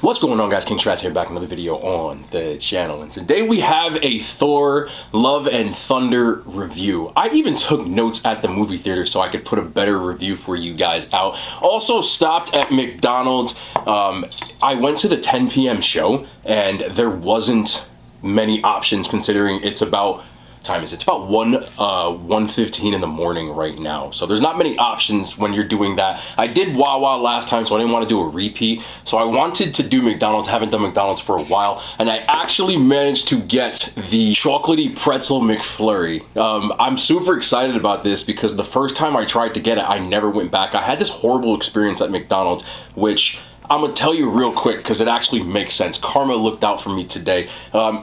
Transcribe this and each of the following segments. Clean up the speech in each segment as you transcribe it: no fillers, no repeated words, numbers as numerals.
What's going on, guys? King Strats here, back with another video on the channel, and today we have a Thor Love and Thunder review. I even took notes at the movie theater so I could put a better review for you guys out. Also stopped at McDonald's. I went to the 10 p.m. show and there wasn't many options considering it's about it's about 1:15 in the morning right now, so there's not many options when you're doing that. I did Wawa last time, so I didn't want to do a repeat, so I wanted to do McDonald's. Haven't done McDonald's for a while, and I actually managed to get the Chocolatey Pretzel McFlurry. I'm super excited about this because the first time I tried to get it, I never went back. I had this horrible experience at McDonald's, which I'm gonna tell you real quick because it actually makes sense. Karma looked out for me today.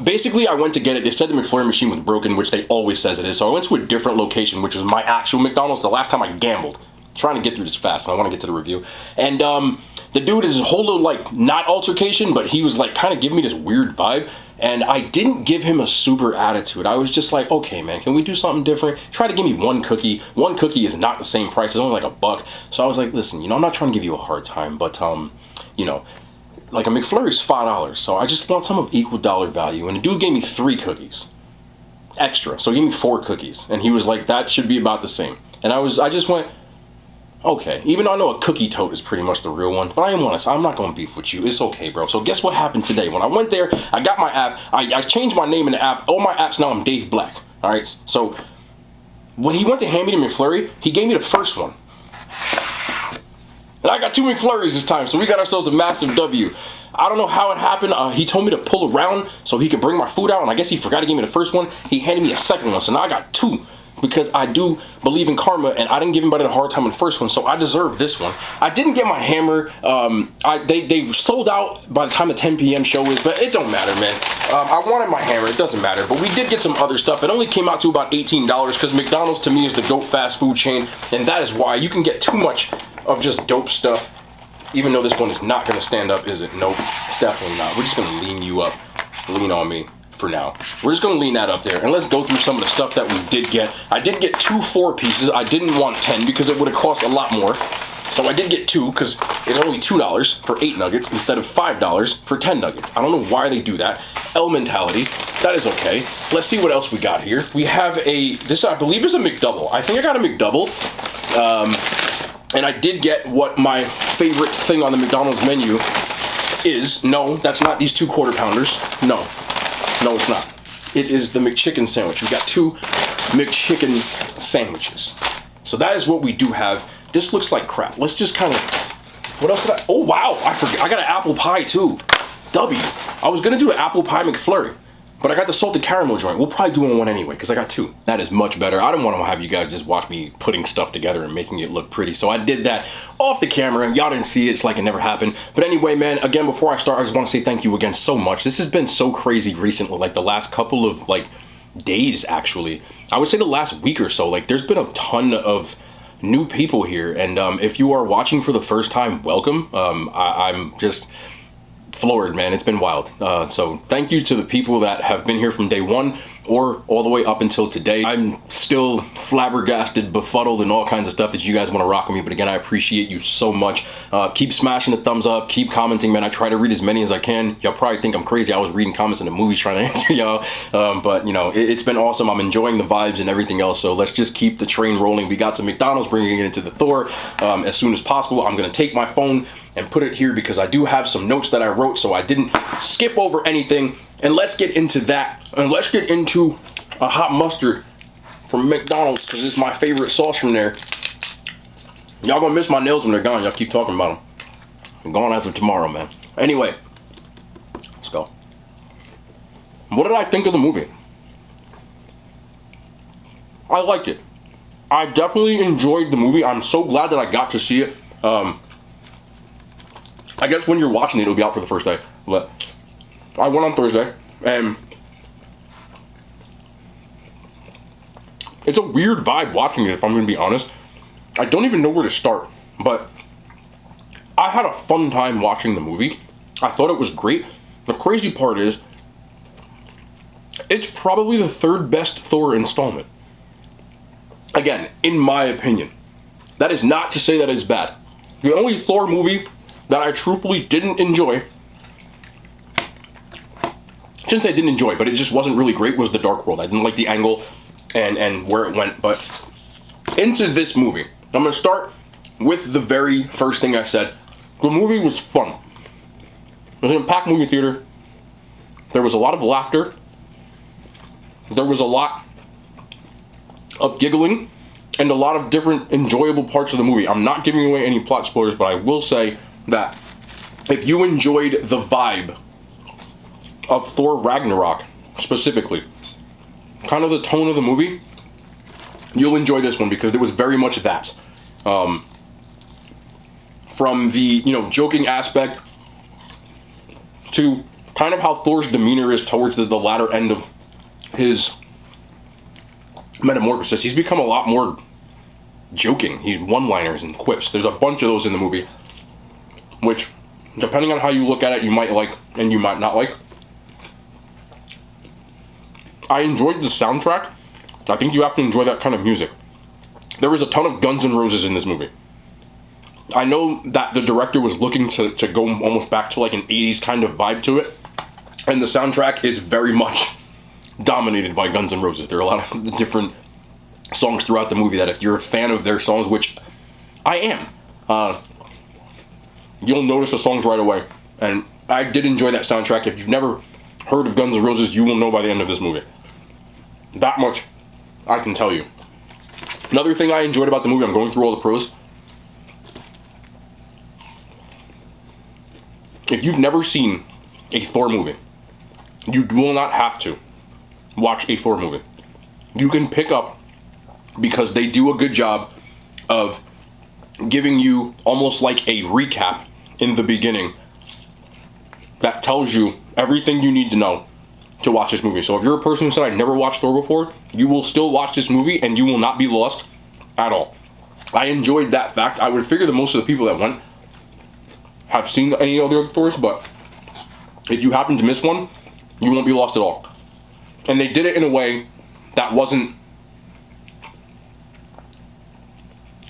Basically, I went to get it. They said the McFlurry machine was broken, which they always says it is. So I went to a different location, which was my actual McDonald's. The last time I gambled, trying to get through this fast, and I want to get to the review. And the dude is a whole little, like, not altercation, but he was like kind of giving me this weird vibe. And I didn't give him a super attitude. I was just like, okay, man, can we do something different? Try to give me one cookie. One cookie is not the same price. It's only like $1. So I was like, listen, I'm not trying to give you a hard time, but like a McFlurry is $5, so I just want some of equal dollar value. And the dude gave me 3 cookies extra, so he gave me 4 cookies, and he was like, that should be about the same. And I just went, okay, even though I know a cookie tote is pretty much the real one, but I'm not gonna beef with you. It's okay, bro. So guess what happened today? When I went there, I got my app. I changed my name in the app. All my apps now, I'm Dave Black. All right. So when he went to hand me the McFlurry, he gave me the first one. And I got 2 McFlurries this time, so we got ourselves a massive W. I don't know how it happened. He told me to pull around so he could bring my food out, and I guess he forgot to give me the first one. He handed me a second one, so now I got 2. Because I do believe in karma, and I didn't give anybody a hard time on the first one, so I deserve this one. I didn't get my hammer. They sold out by the time the 10 p.m. show is, but it don't matter, man. I wanted my hammer. It doesn't matter. But we did get some other stuff. It only came out to about $18 because McDonald's to me is the GOAT fast food chain, and that is why you can get too much of just dope stuff. Even though this one is not going to stand up, is it? Nope, it's definitely not. We're just going to lean you up. Lean on me. For now, we're just gonna lean that up there, and let's go through some of the stuff that we did get. I did get 2 4 pieces. I didn't want 10 because it would have cost a lot more, so I did get 2 because it's only $2 for 8 nuggets instead of $5 for 10 nuggets. I don't know why they do that. L mentality. That is okay. Let's see what else we got here. We have this I believe is a McDouble. I think I got a McDouble, and I did get what my favorite thing on the McDonald's menu is. No, that's not these 2 quarter pounders. No, it's not. It is the McChicken sandwich. We got 2 McChicken sandwiches. So that is what we do have. This looks like crap. Let's just kind of... What else did I... Oh, wow. I forget. I got an apple pie, too. W. I was going to do an apple pie McFlurry, but I got the salted caramel joint. We'll probably do one anyway, because I got 2. That is much better. I don't want to have you guys just watch me putting stuff together and making it look pretty. So I did that off the camera. Y'all didn't see it. It's like it never happened. But anyway, man, again, before I start, I just want to say thank you again so much. This has been so crazy recently, like the last couple of, days, actually. I would say the last week or so. Like, there's been a ton of new people here. And if you are watching for the first time, welcome. I'm just... floored, man. It's been wild. So thank you to the people that have been here from day one or all the way up until today. I'm still flabbergasted, befuddled, and all kinds of stuff that you guys want to rock with me. But again, I appreciate you so much. Keep smashing the thumbs up. Keep commenting, man. I try to read as many as I can. Y'all probably think I'm crazy. I was reading comments in the movies trying to answer y'all. But, it's been awesome. I'm enjoying the vibes and everything else. So let's just keep the train rolling. We got some McDonald's, bringing it into the Thor as soon as possible. I'm going to take my phone and put it here because I do have some notes that I wrote, so I didn't skip over anything. And let's get into that. And let's get into a hot mustard from McDonald's because it's my favorite sauce from there. Y'all gonna miss my nails when they're gone. Y'all keep talking about them. I'm gone as of tomorrow, man. Anyway, let's go. What did I think of the movie? I liked it. I definitely enjoyed the movie. I'm so glad that I got to see it. I guess when you're watching it, it'll be out for the first day. But I went on Thursday, and it's a weird vibe watching it, if I'm going to be honest. I don't even know where to start, but I had a fun time watching the movie. I thought it was great. The crazy part is, it's probably the 3rd best Thor installment. Again, in my opinion. That is not to say that it's bad. The only Thor movie that I truthfully didn't enjoy shouldn't say I didn't enjoy, but it just wasn't really great, was the Dark World. I didn't like the angle and where it went. But into this movie, I'm going to start with the very first thing I said. The movie was fun. It was in a packed movie theater. There was a lot of laughter. There was a lot of giggling and a lot of different enjoyable parts of the movie. I'm not giving away any plot spoilers, but I will say that if you enjoyed the vibe of Thor Ragnarok, specifically, kind of the tone of the movie, you'll enjoy this one because there was very much that. From the, joking aspect to kind of how Thor's demeanor is towards the latter end of his metamorphosis. He's become a lot more joking. He's one-liners and quips. There's a bunch of those in the movie, which, depending on how you look at it, you might like and you might not like. I enjoyed the soundtrack. I think you have to enjoy that kind of music. There was a ton of Guns N' Roses in this movie. I know that the director was looking to go almost back to like an 80s kind of vibe to it. And the soundtrack is very much dominated by Guns N' Roses. There are a lot of different songs throughout the movie that if you're a fan of their songs, which I am, you'll notice the songs right away. And I did enjoy that soundtrack. If you've never heard of Guns N' Roses, you will know by the end of this movie. That much I can tell you. Another thing I enjoyed about the movie, I'm going through all the pros. If you've never seen a Thor movie, you will not have to watch a Thor movie. You can pick up, because they do a good job of giving you almost like a recap in the beginning that tells you everything you need to know to watch this movie. So if you're a person who said, I've never watched Thor before, you will still watch this movie and you will not be lost at all. I enjoyed that fact. I would figure that most of the people that went have seen any other Thors, but if you happen to miss one, you won't be lost at all. And they did it in a way that wasn't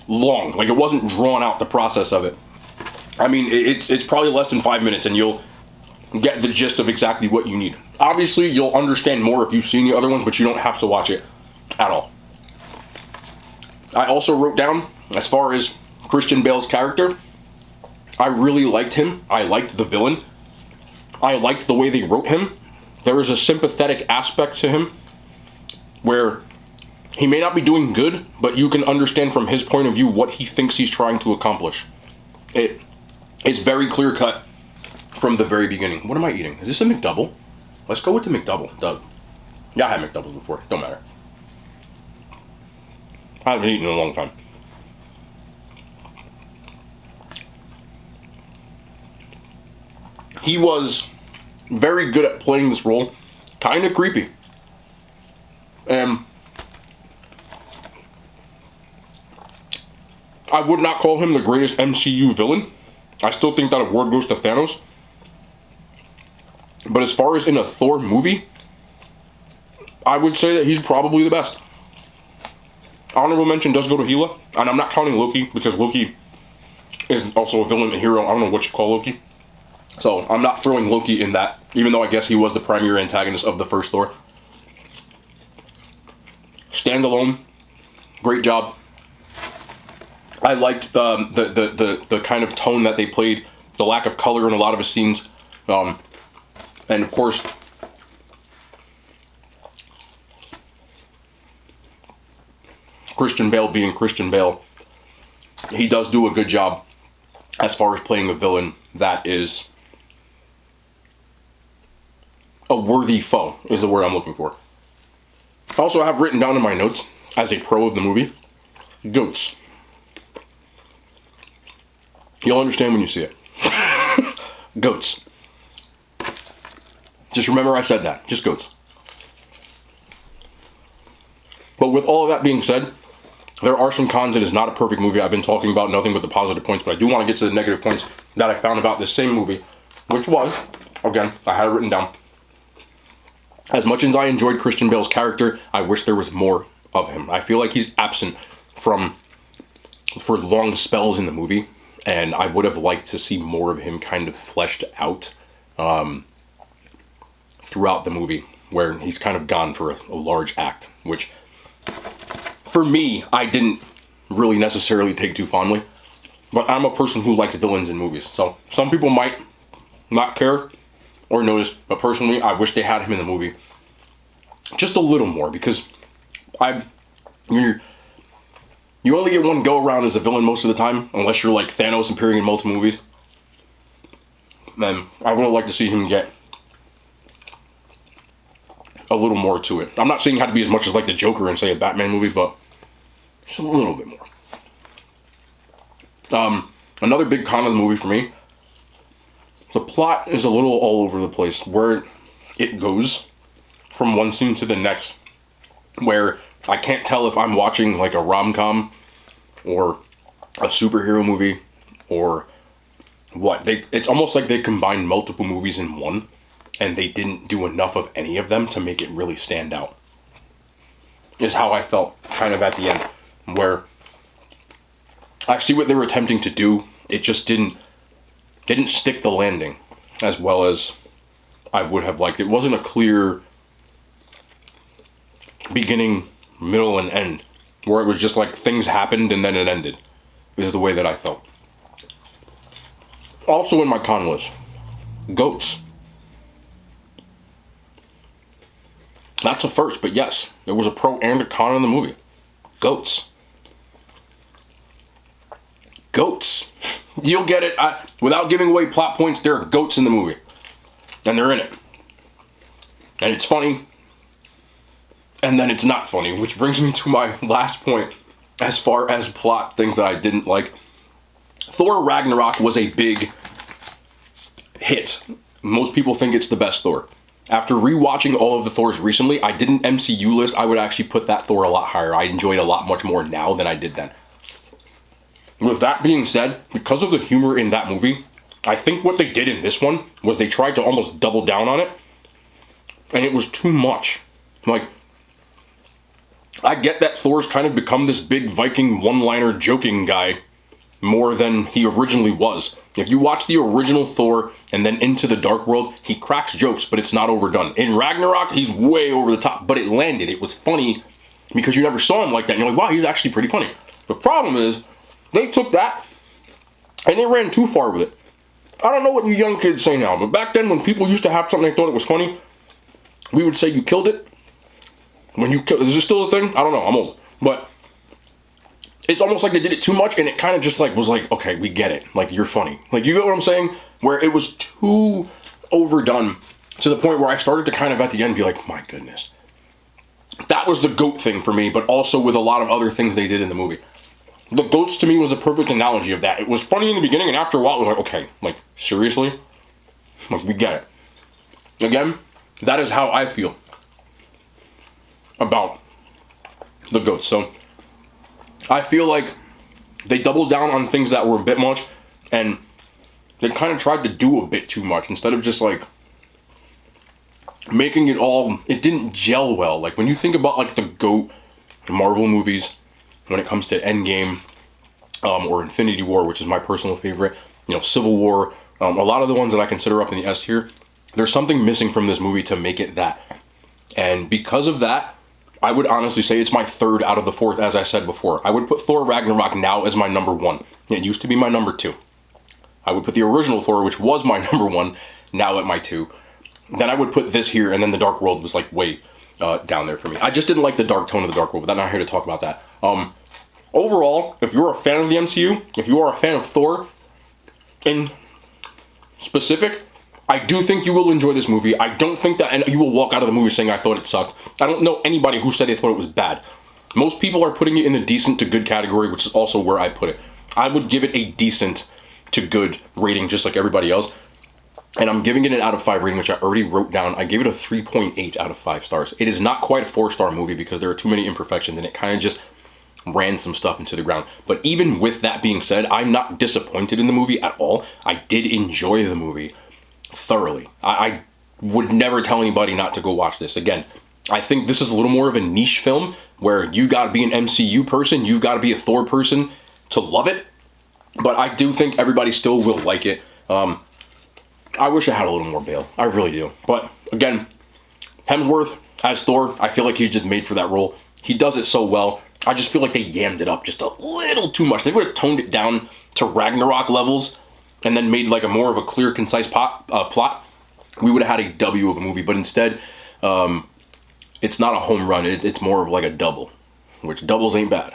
long. Like, it wasn't drawn out, the process of it. I mean, it's probably less than 5 minutes and you'll get the gist of exactly what you need. Obviously, you'll understand more if you've seen the other ones, but you don't have to watch it at all. I also wrote down, as far as Christian Bale's character, I really liked him. I liked the villain. I liked the way they wrote him. There was a sympathetic aspect to him where he may not be doing good, but you can understand from his point of view what he thinks he's trying to accomplish. It is very clear cut from the very beginning. What am I eating? Is this a McDouble? Let's go with the McDouble, Doug. Yeah, I had McDoubles before. Don't matter. I haven't eaten in a long time. He was very good at playing this role. Kind of creepy. And I would not call him the greatest MCU villain. I still think that award goes to Thanos. But as far as in a Thor movie, I would say that he's probably the best. Honorable mention does go to Hela. And I'm not counting Loki, because Loki is also a villain, a hero. I don't know what you call Loki. So I'm not throwing Loki in that, even though I guess he was the primary antagonist of the first Thor. Standalone, great job. I liked the kind of tone that they played, the lack of color in a lot of his scenes, and of course, Christian Bale being Christian Bale, he does do a good job as far as playing a villain that is a worthy foe, is the word I'm looking for. Also, I have written down in my notes, as a pro of the movie, goats. You'll understand when you see it. Goats. Just remember I said that. Just goats. But with all of that being said, there are some cons. It is not a perfect movie. I've been talking about nothing but the positive points, but I do want to get to the negative points that I found about this same movie, which was, again, I had it written down. As much as I enjoyed Christian Bale's character, I wish there was more of him. I feel like he's absent for long spells in the movie, and I would have liked to see more of him kind of fleshed out throughout throughout the movie where he's kind of gone for a large act, which for me, I didn't really necessarily take too fondly. But I'm a person who likes villains in movies. So some people might not care or notice, but personally, I wish they had him in the movie just a little more, because you only get one go around as a villain most of the time, unless you're like Thanos appearing in multiple movies. Then I would have liked to see him get a little more to it. I'm not saying it had to be as much as like the Joker in, say, a Batman movie, but just a little bit more. Another big con of the movie for me, the plot is a little all over the place, where it goes from one scene to the next, where I can't tell if I'm watching like a rom-com or a superhero movie or what. It's almost like they combined multiple movies in one, and they didn't do enough of any of them to make it really stand out, is how I felt kind of at the end, where I see what they were attempting to do. It just didn't stick the landing as well as I would have liked. It wasn't a clear beginning, middle, and end, where it was just like things happened and then it ended, is the way that I felt. Also in my con list, goats. That's a first, but yes, there was a pro and a con in the movie. Goats. Goats. You'll get it. Without giving away plot points, there are goats in the movie. And they're in it. And it's funny. And then it's not funny, which brings me to my last point as far as plot things that I didn't like. Thor Ragnarok was a big hit. Most people think it's the best Thor. After rewatching all of the Thors recently, I did an MCU list. I would actually put that Thor a lot higher. I enjoy it a lot much more now than I did then. With that being said, because of the humor in that movie, I think what they did in this one was they tried to almost double down on it, and it was too much. Like, I get that Thor's kind of become this big Viking one-liner joking guy more than he originally was. If you watch the original Thor and then Into the Dark World, he cracks jokes, but it's not overdone. In Ragnarok, he's way over the top, but it landed. It was funny because you never saw him like that, and you're like, wow, he's actually pretty funny. The problem is, they took that and they ran too far with it. I don't know what you young kids say now, but back then when people used to have something they thought it was funny, we would say you killed it. Is this still a thing? I don't know, I'm old. But it's almost like they did it too much, and it kind of just like was like, okay, we get it. Like, you're funny. Like, you get what I'm saying? Where it was too overdone to the point where I started to kind of at the end be like, my goodness. That was the goat thing for me, but also with a lot of other things they did in the movie. The goats to me was the perfect analogy of that. It was funny in the beginning, and after a while it was like, okay, like, seriously? Like, we get it. Again, that is how I feel about the goats. So, I feel like they doubled down on things that were a bit much, and they kind of tried to do a bit too much, instead of just, like, making it all, it didn't gel well. Like, when you think about, like, the GOAT Marvel movies, when it comes to Endgame, or Infinity War, which is my personal favorite, Civil War, a lot of the ones that I consider up in the S tier, there's something missing from this movie to make it that. And because of that, I would honestly say it's my third out of the fourth, as I said before. I would put Thor Ragnarok now as my number one. It used to be my number two. I would put the original Thor, which was my number one, now at my two. Then I would put this here, and then The Dark World was like way down there for me. I just didn't like the dark tone of The Dark World, but I'm not here to talk about that. Overall, if you're a fan of the MCU, if you are a fan of Thor in specific, I do think you will enjoy this movie. I don't think that you will walk out of the movie saying I thought it sucked. I don't know anybody who said they thought it was bad. Most people are putting it in the decent to good category, which is also where I put it. I would give it a decent to good rating, just like everybody else. And I'm giving it an out of 5 rating, which I already wrote down. I gave it a 3.8 out of 5 stars. It is not quite a 4-star movie because there are too many imperfections, and it kind of just ran some stuff into the ground. But even with that being said, I'm not disappointed in the movie at all. I did enjoy the movie thoroughly. I would never tell anybody not to go watch this. Again, I think this is a little more of a niche film where you gotta be an MCU person, you've gotta be a Thor person to love it. But I do think everybody still will like it. I wish I had a little more bail. I really do. But again, Hemsworth as Thor, I feel like he's just made for that role. He does it so well. I just feel like they yammed it up just a little too much. They would have toned it down to Ragnarok levels and then made like a more of a clear, concise plot. We would have had a W of a movie, but instead, it's not a home run. It's more of like a double, which doubles ain't bad,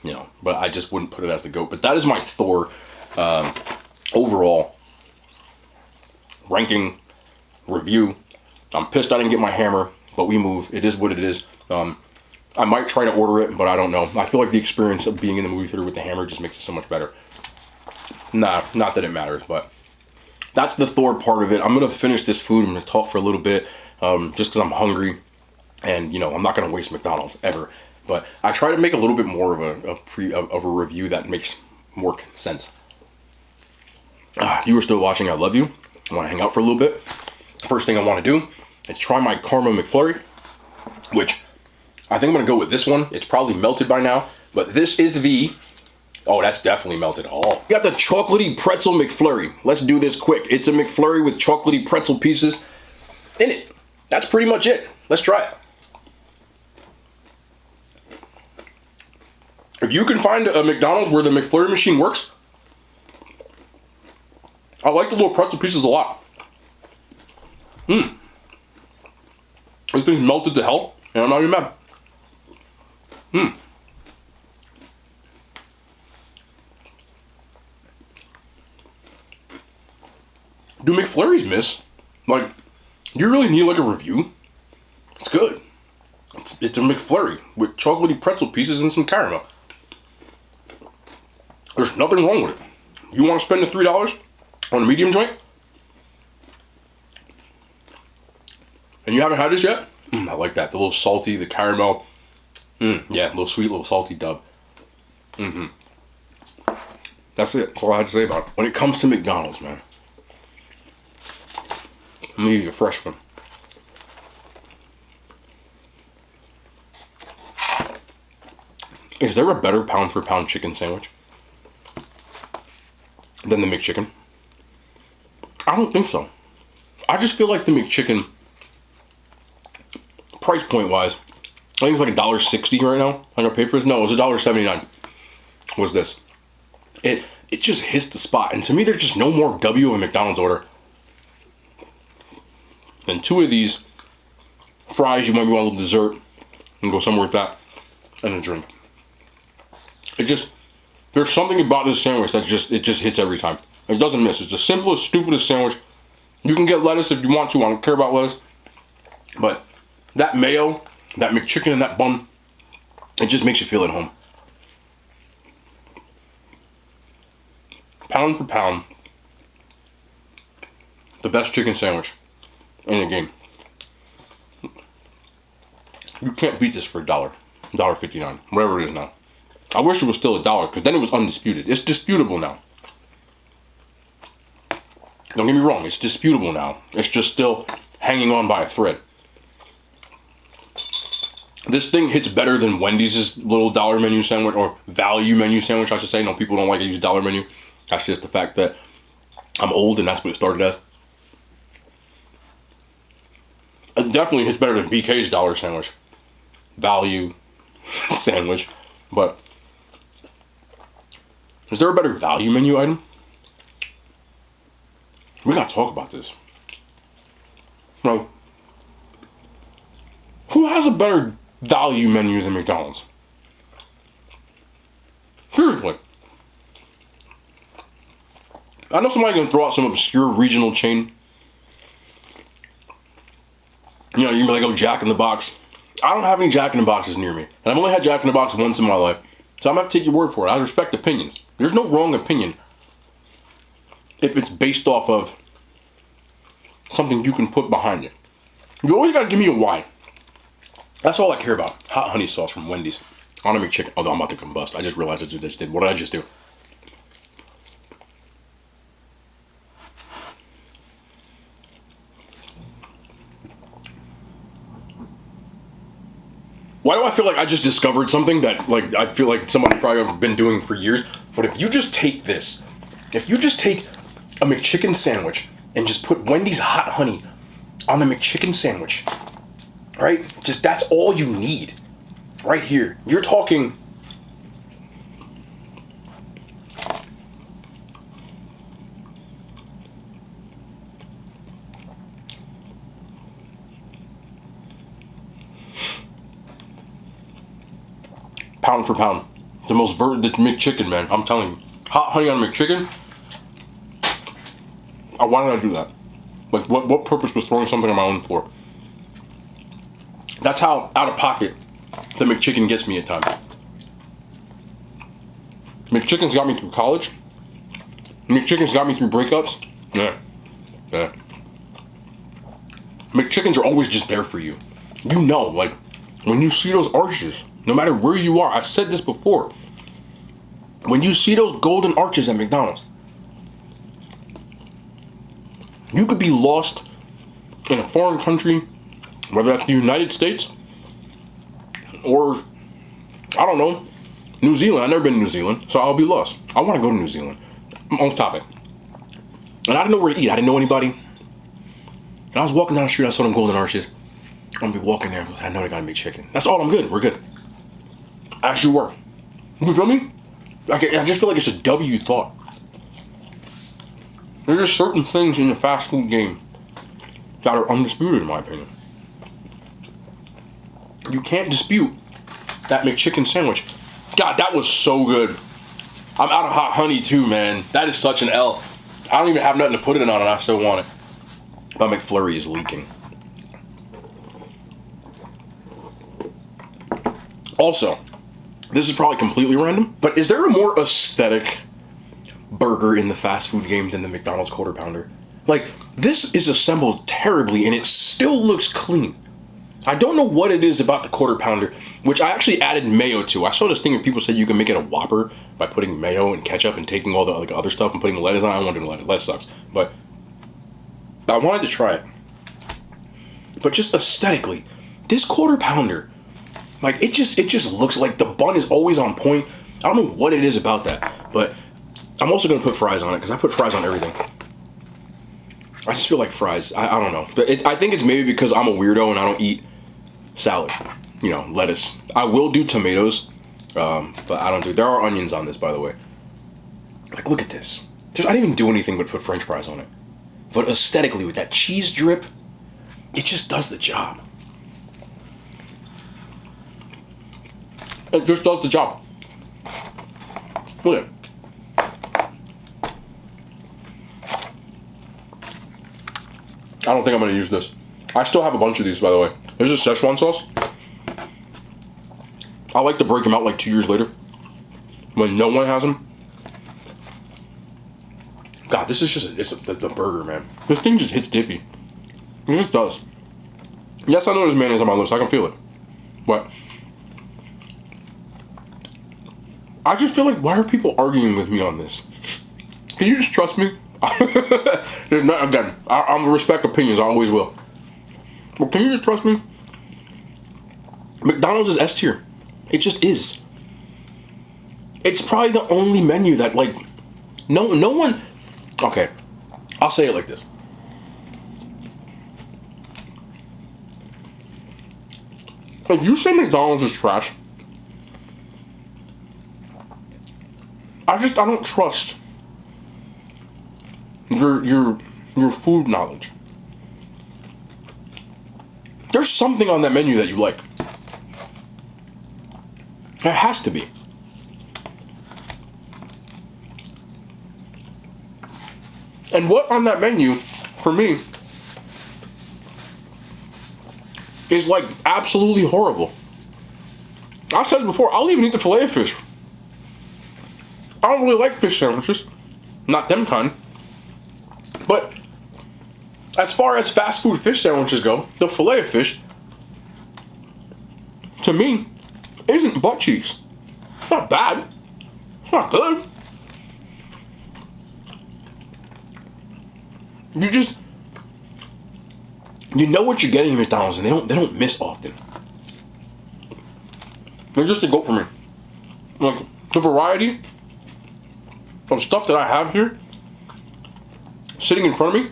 you know. But I just wouldn't put it as the GOAT. But that is my Thor overall ranking review. I'm pissed I didn't get my hammer, but we move. It is what it is. I might try to order it, but I don't know. I feel like the experience of being in the movie theater with the hammer just makes it so much better. Nah, not that it matters, but that's the Thor part of it. I'm going to finish this food. I'm going to talk for a little bit just because I'm hungry. And, you know, I'm not going to waste McDonald's ever. But I try to make a little bit more of a review that makes more sense. If you are still watching, I love you. I want to hang out for a little bit. First thing I want to do is try my Karma McFlurry, which I think I'm going to go with this one. It's probably melted by now. But this is the... Oh, that's definitely melted. Oh, we got the Chocolatey Pretzel McFlurry. Let's do this quick. It's a McFlurry with chocolatey pretzel pieces in it. That's pretty much it. Let's try it. If you can find a McDonald's where the McFlurry machine works, I like the little pretzel pieces a lot. This thing's melted to hell, and I'm not even mad. Do McFlurries miss? Like, do you really need like a review? It's good. It's a McFlurry with chocolatey pretzel pieces and some caramel. There's nothing wrong with it. You want to spend the $3 on a medium joint? And you haven't had this yet? I like that. The little salty, the caramel. Yeah, a little sweet, little salty dub. That's it. That's all I had to say about it. When it comes to McDonald's, man, I'm gonna give you a fresh one. Is there a better pound for pound chicken sandwich than the McChicken? I don't think so. I just feel like the McChicken, price point wise, I think it's like $1.60 right now. I'm gonna pay for this. No, it was $1.79. Was this? It just hits the spot, and to me, there's just no more W of a McDonald's order than 2 of these fries. You might want a little dessert and go somewhere with that, and a drink. There's something about this sandwich that it just hits every time. It doesn't miss. It's the simplest, stupidest sandwich. You can get lettuce if you want to. I don't care about lettuce. But that mayo, that McChicken, and that bun, it just makes you feel at home. Pound for pound, the best chicken sandwich in the game. You can't beat this for $1, $1.59, whatever it is now. I wish it was still $1 because then it was undisputed. It's disputable now. Don't get me wrong, it's disputable now. It's just still hanging on by a thread. This thing hits better than Wendy's little dollar menu sandwich, or value menu sandwich, I should say. No, people don't like to use dollar menu. That's just the fact that I'm old and that's what it started as. It definitely hits better than BK's dollar sandwich. Value sandwich. But is there a better value menu item? We gotta talk about this. Bro, who has a better value menu than McDonald's? Seriously. I know somebody's gonna throw out some obscure regional chain. You know, you're gonna be like, oh, Jack in the Box. I don't have any Jack in the Boxes near me. And I've only had Jack in the Box once in my life. So I'm gonna have to take your word for it. I respect opinions. There's no wrong opinion if it's based off of something you can put behind it. You always gotta give me a why. That's all I care about. Hot honey sauce from Wendy's on a McChicken. Although I'm about to combust. I just realized that's what I just did. What did I just do? Why do I feel like I just discovered something that, like, I feel like somebody probably have been doing for years? But if you just take this, if you just take a McChicken sandwich and just put Wendy's hot honey on the McChicken sandwich, right? Just that's all you need right here. You're talking pound for pound. The McChicken, man. I'm telling you. Hot honey on McChicken. Why did I do that? Like, what purpose was throwing something on my own floor? That's how out of pocket the McChicken gets me at times. McChicken's got me through college. McChicken's got me through breakups. Yeah. McChickens are always just there for you. You know, like, when you see those arches, no matter where you are, I've said this before. When you see those golden arches at McDonald's, you could be lost in a foreign country, whether that's the United States or, I don't know, New Zealand. I've never been to New Zealand, so I'll be lost. I want to go to New Zealand. I'm off topic. And I didn't know where to eat. I didn't know anybody. And I was walking down the street, I saw them golden arches. I'm going to be walking there. I know they got to make chicken. That's all. I'm good. We're good. As you were. You feel me? I just feel like it's a W thought. There's just certain things in the fast food game that are undisputed, in my opinion. You can't dispute that McChicken sandwich. God, that was so good. I'm out of hot honey too, man. That is such an L. I don't even have nothing to put it on, and I still want it. My McFlurry is leaking. Also, this is probably completely random, but is there a more aesthetic burger in the fast food game than the McDonald's Quarter Pounder? Like, this is assembled terribly and it still looks clean. I don't know what it is about the Quarter Pounder, which I actually added mayo to. I saw this thing where people said you can make it a Whopper by putting mayo and ketchup and taking all the like other stuff and putting lettuce on. I don't want to do lettuce. Lettuce sucks. But I wanted to try it. But just aesthetically, this Quarter Pounder, like, it just looks like the bun is always on point. I don't know what it is about that, but I'm also going to put fries on it because I put fries on everything. I just feel like fries. I don't know. But I think it's maybe because I'm a weirdo and I don't eat salad. You know, lettuce. I will do tomatoes, but I don't do... There are onions on this, by the way. Like, look at this. I didn't even do anything but put french fries on it. But aesthetically, with that cheese drip, it just does the job. It just does the job. Look at it. I don't think I'm going to use this. I still have a bunch of these, by the way. There's a Szechuan sauce. I like to break them out like 2 years later when no one has them. God, this is just the burger, man. This thing just hits diffy. It just does. Yes, I know there's mayonnaise on my lips. I can feel it. But I just feel like, why are people arguing with me on this? Can you just trust me? There's not, again, I'm respect opinions. I always will. But can you just trust me? McDonald's is S tier. It just is. It's probably the only menu that, like, no one. Okay, I'll say it like this. If you say McDonald's is trash, I don't trust your food knowledge. There's something on that menu that you like. There has to be. And what on that menu, for me, is like absolutely horrible. I've said before, I'll even eat the fillet of fish. I don't really like fish sandwiches. Not them kind. But as far as fast food fish sandwiches go, the fillet of fish, to me, isn't butt cheeks. It's not bad. It's not good. You know what you're getting at McDonald's, and they don't miss often. They're just a goat for me. Like, the variety of stuff that I have here, sitting in front of me,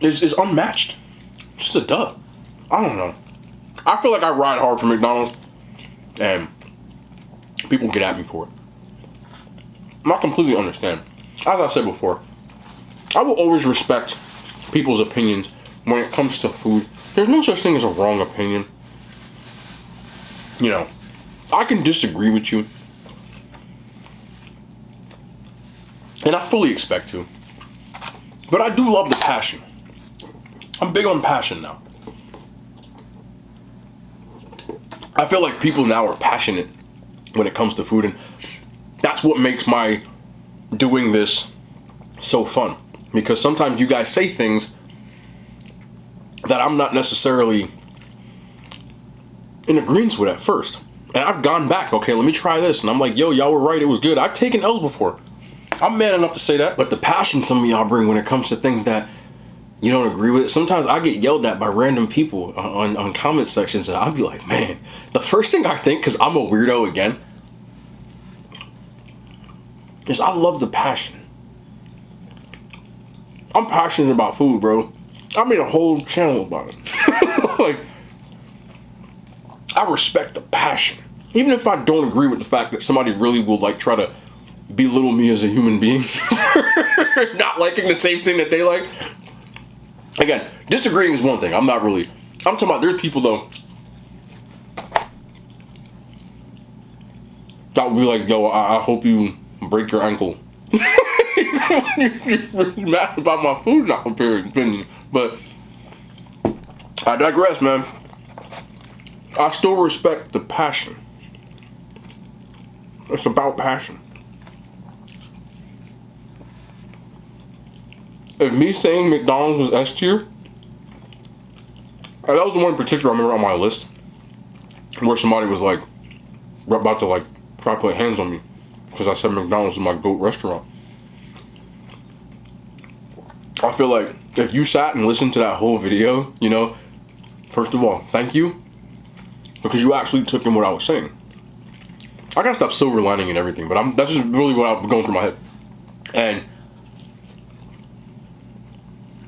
is unmatched. It's just a dub. I don't know. I feel like I ride hard for McDonald's, and people get at me for it. I completely understand. As I said before, I will always respect people's opinions when it comes to food. There's no such thing as a wrong opinion. You know, I can disagree with you, and I fully expect to. But I do love the passion. I'm big on passion now. I feel like people now are passionate when it comes to food, and that's what makes my doing this so fun. Because sometimes you guys say things that I'm not necessarily in agreement with at first. And I've gone back, okay, let me try this. And I'm like, yo, y'all were right, it was good. I've taken L's before. I'm man enough to say that. But the passion some of y'all bring when it comes to things that you don't agree with. Sometimes I get yelled at by random people on comment sections, and I'll be like, man, the first thing I think, because I'm a weirdo again, is I love the passion. I'm passionate about food, bro. I made a whole channel about it. Like, I respect the passion. Even if I don't agree with the fact that somebody really will like try to belittle me as a human being, not liking the same thing that they like. Again, disagreeing is one thing. I'm talking about there's people though that would be like, yo, I hope you break your ankle. You're mad about my food not opinion. But I digress, man. I still respect the passion. It's about passion. If me saying McDonald's was S tier, that was the one in particular I remember on my list, where somebody was like, about to like try to put hands on me because I said McDonald's is my GOAT restaurant. I feel like if you sat and listened to that whole video, you know, first of all, thank you, because you actually took in what I was saying. I gotta stop silver lining and everything, but that's just really what I'm going through my head. And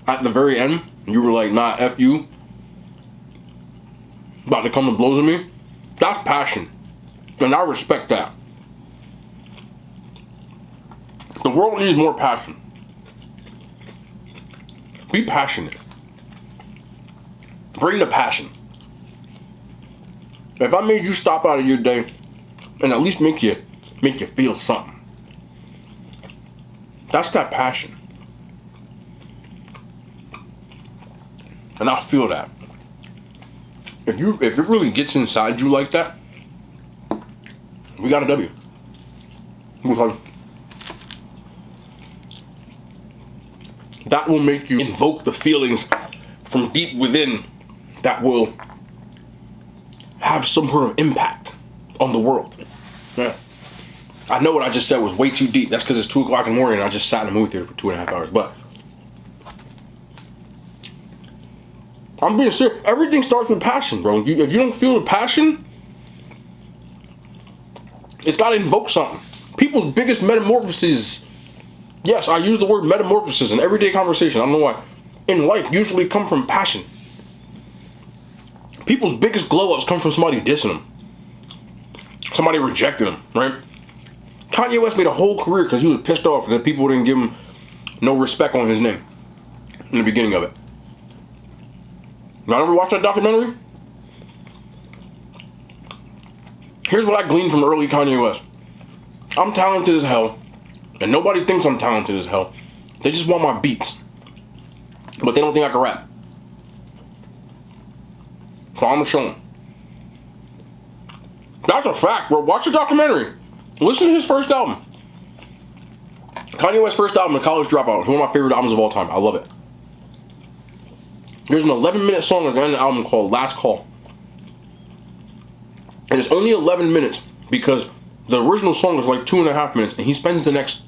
at the very end, you were like, nah, F you, about to come to blows with me. That's passion, and I respect that. The world needs more passion. Be passionate. Bring the passion. If I made you stop out of your day and at least make you feel something, that's that passion. And I feel that. If it really gets inside you like that, we got a W. That will make you invoke the feelings from deep within that will have some sort of impact on the world. Yeah. I know what I just said was way too deep. That's because it's 2 o'clock in the morning and I just sat in a movie theater for 2.5 hours. But I'm being serious. Everything starts with passion, bro. If you don't feel the passion, it's got to invoke something. People's biggest metamorphoses, yes, I use the word metamorphosis in everyday conversation. I don't know why. In life, usually come from passion. People's biggest glow-ups come from somebody dissing them. Somebody rejecting them, right? Kanye West made a whole career because he was pissed off that people didn't give him no respect on his name in the beginning of it. Y'all ever watch that documentary? Here's what I gleaned from early Kanye West. I'm talented as hell, and nobody thinks I'm talented as hell. They just want my beats, but they don't think I can rap. So I'm gonna show them. That's a fact, bro. Watch the documentary. Listen to his first album. Kanye West's first album, The College Dropout, is one of my favorite albums of all time. I love it. There's an 11-minute song at the end of the album called Last Call. And it's only 11 minutes because the original song is like 2.5 minutes, and he spends the next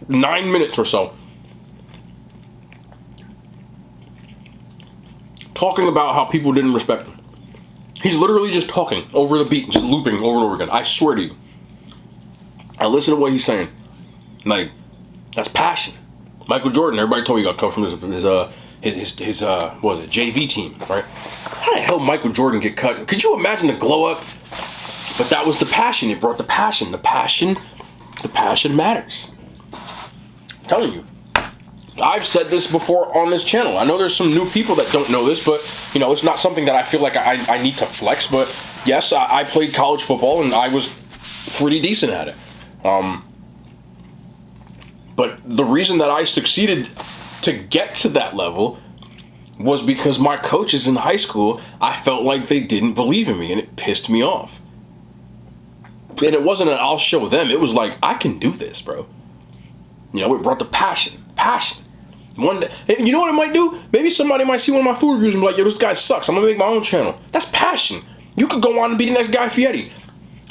9 minutes or so talking about how people didn't respect him. He's literally just talking over the beat, just looping over and over again. I swear to you. I listen to what he's saying. Like, that's passion. Michael Jordan, everybody told me he got cut from what was it, JV team, right? How the hell Michael Jordan get cut? Could you imagine the glow up? But that was the passion. It brought the passion. The passion matters. I'm telling you. I've said this before on this channel. I know there's some new people that don't know this, but you know, it's not something that I feel like I need to flex. But yes, I played college football and I was pretty decent at it. But the reason that I succeeded to get to that level was because my coaches in high school, I felt like they didn't believe in me, and it pissed me off. And it wasn't an I'll show them. It was like, I can do this, bro. You know, it brought the passion. One day, and you know what it might do? Maybe somebody might see one of my food reviews and be like, yo, this guy sucks. I'm gonna make my own channel. That's passion. You could go on and be the next Guy Fieri.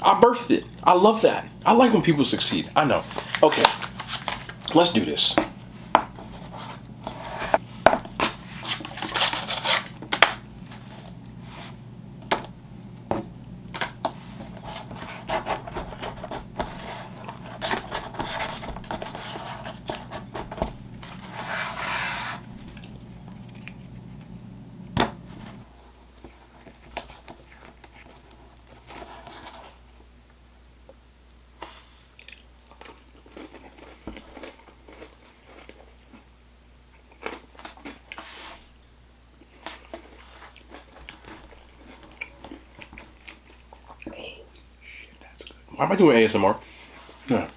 I birthed it. I love that. I like when people succeed. I know. Okay, let's do this. Why am I doing ASMR? Yeah.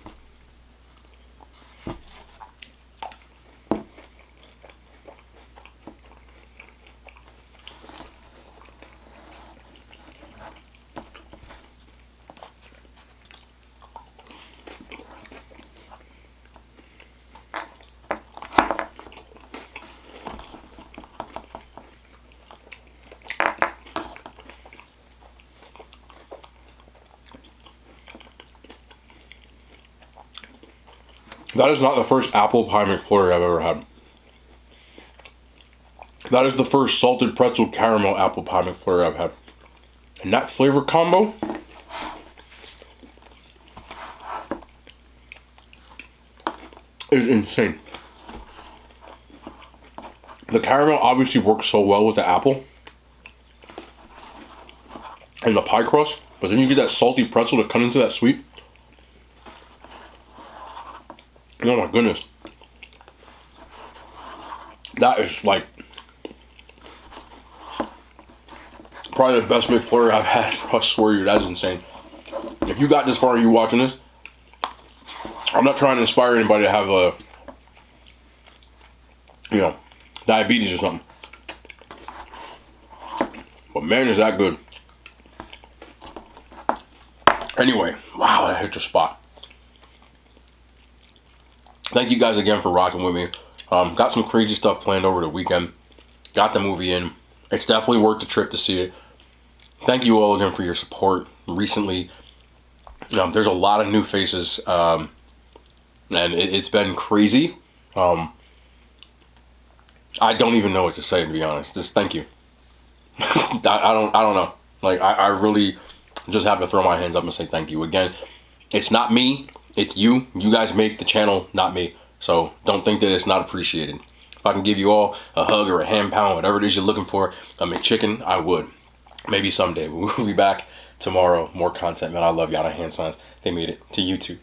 That is not the first apple pie McFlurry I've ever had. That is the first salted pretzel caramel apple pie McFlurry I've had. And that flavor combo is insane. The caramel obviously works so well with the apple and the pie crust, but then you get that salty pretzel to cut into that sweet. Oh my goodness. That is like probably the best McFlurry I've had. I swear you, that's insane. If you got this far and you watching this, I'm not trying to inspire anybody to have a, you know, diabetes or something. But man, is that good. Anyway, wow, that hit the spot. Thank you guys again for rocking with me. Got some crazy stuff planned over the weekend. Got the movie in. It's definitely worth the trip to see it. Thank you all again for your support. Recently, there's a lot of new faces, and it's been crazy. I don't even know what to say, to be honest. Just thank you. I don't know. Like, I really just have to throw my hands up and say thank you again. It's not me. It's you. You guys make the channel, not me. So don't think that it's not appreciated. If I can give you all a hug or a hand pound, whatever it is you're looking for, a McChicken, I would. Maybe someday. But we'll be back tomorrow. More content, man. I love y'all. The hand signs. They made it to YouTube.